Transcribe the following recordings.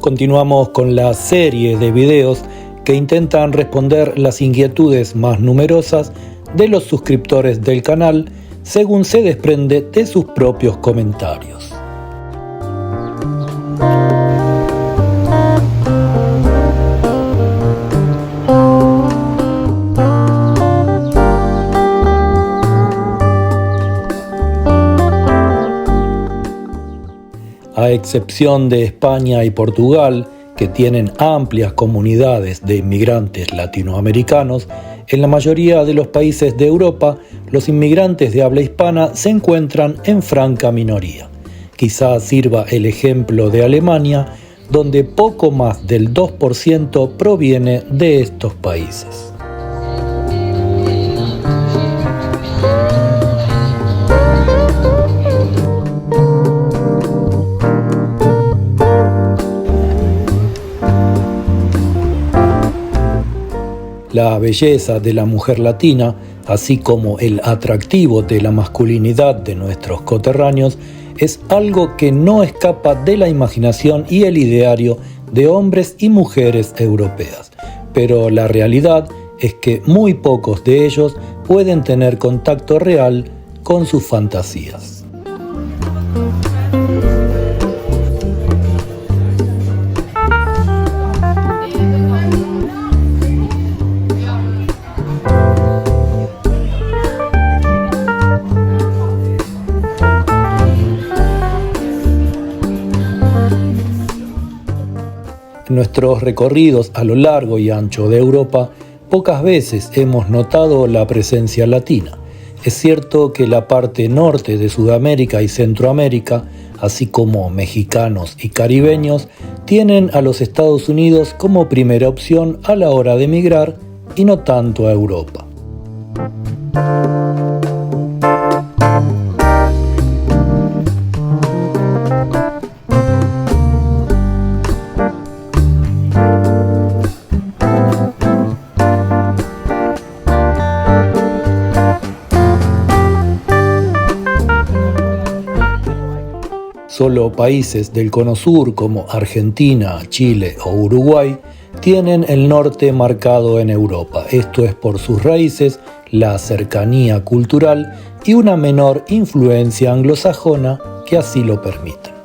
Continuamos con la serie de videos que intentan responder las inquietudes más numerosas de los suscriptores del canal, según se desprende de sus propios comentarios. A excepción de España y Portugal, que tienen amplias comunidades de inmigrantes latinoamericanos, en la mayoría de los países de Europa, los inmigrantes de habla hispana se encuentran en franca minoría. Quizás sirva el ejemplo de Alemania, donde poco más del 2% proviene de estos países. La belleza de la mujer latina, así como el atractivo de la masculinidad de nuestros coterráneos, es algo que no escapa de la imaginación y el ideario de hombres y mujeres europeas. Pero la realidad es que muy pocos de ellos pueden tener contacto real con sus fantasías. En nuestros recorridos a lo largo y ancho de Europa, pocas veces hemos notado la presencia latina. Es cierto que la parte norte de Sudamérica y Centroamérica, así como mexicanos y caribeños, tienen a los Estados Unidos como primera opción a la hora de emigrar y no tanto a Europa. Solo países del Cono Sur como Argentina, Chile o Uruguay tienen el norte marcado en Europa. Esto es por sus raíces, la cercanía cultural y una menor influencia anglosajona que así lo permiten.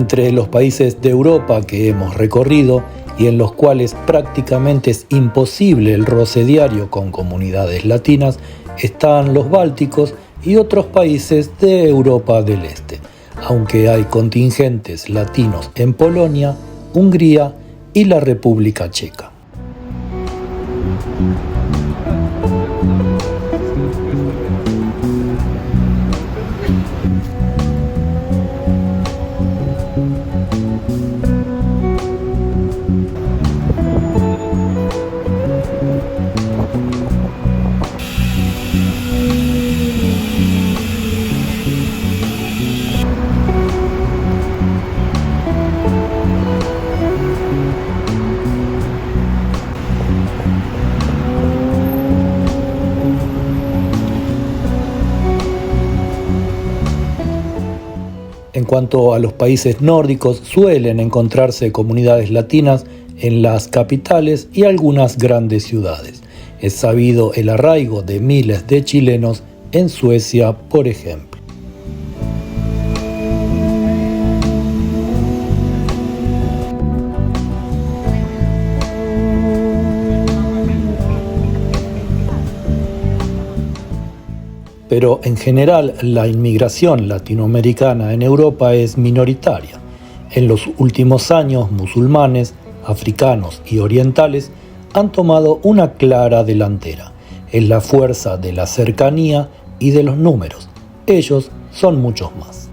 Entre los países de Europa que hemos recorrido y en los cuales prácticamente es imposible el roce diario con comunidades latinas, están los bálticos y otros países de Europa del Este, aunque hay contingentes latinos en Polonia, Hungría y la República Checa. En cuanto a los países nórdicos, suelen encontrarse comunidades latinas en las capitales y algunas grandes ciudades. Es sabido el arraigo de miles de chilenos en Suecia, por ejemplo. Pero en general la inmigración latinoamericana en Europa es minoritaria. En los últimos años, musulmanes, africanos y orientales han tomado una clara delantera. Es la fuerza de la cercanía y de los números. Ellos son muchos más.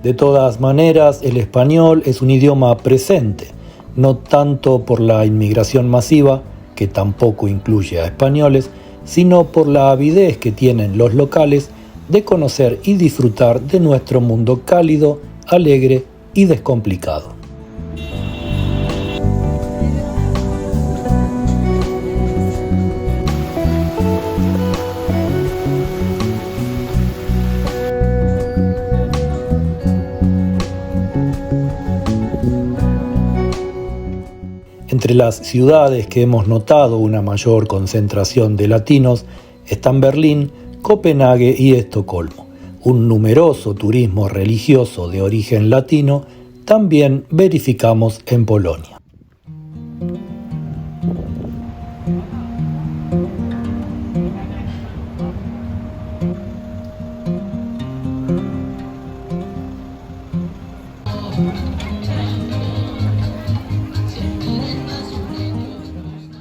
De todas maneras, el español es un idioma presente, no tanto por la inmigración masiva, que tampoco incluye a españoles, sino por la avidez que tienen los locales de conocer y disfrutar de nuestro mundo cálido, alegre y descomplicado. Entre las ciudades que hemos notado una mayor concentración de latinos están Berlín, Copenhague y Estocolmo. Un numeroso turismo religioso de origen latino también verificamos en Polonia.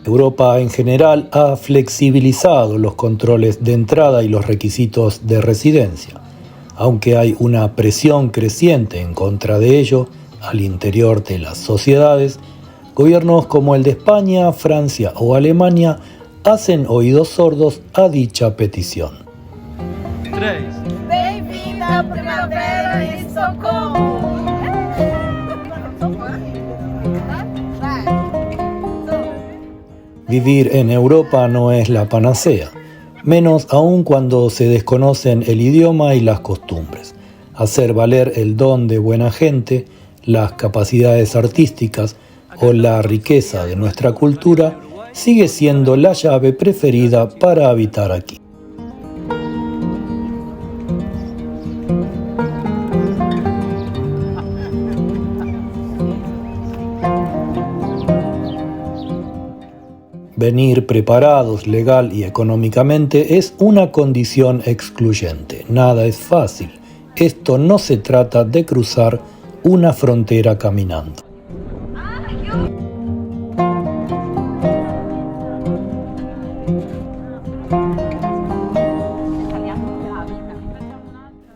Europa en general ha flexibilizado los controles de entrada y los requisitos de residencia, aunque hay una presión creciente en contra de ello al interior de las sociedades. Gobiernos como el de España, Francia o Alemania hacen oídos sordos a dicha petición. 3. Bem-vindo à primavera em Socorro! Vivir en Europa no es la panacea, menos aún cuando se desconocen el idioma y las costumbres. Hacer valer el don de buena gente, las capacidades artísticas o la riqueza de nuestra cultura sigue siendo la llave preferida para habitar aquí. Venir preparados legal y económicamente es una condición excluyente. Nada es fácil. Esto no se trata de cruzar una frontera caminando.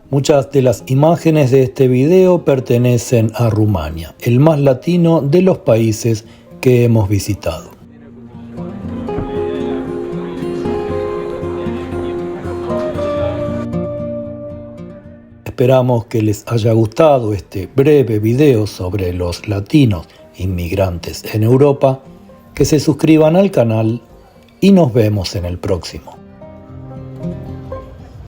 Muchas de las imágenes de este video pertenecen a Rumania, el más latino de los países que hemos visitado. Esperamos que les haya gustado este breve video sobre los latinos inmigrantes en Europa, que se suscriban al canal y nos vemos en el próximo.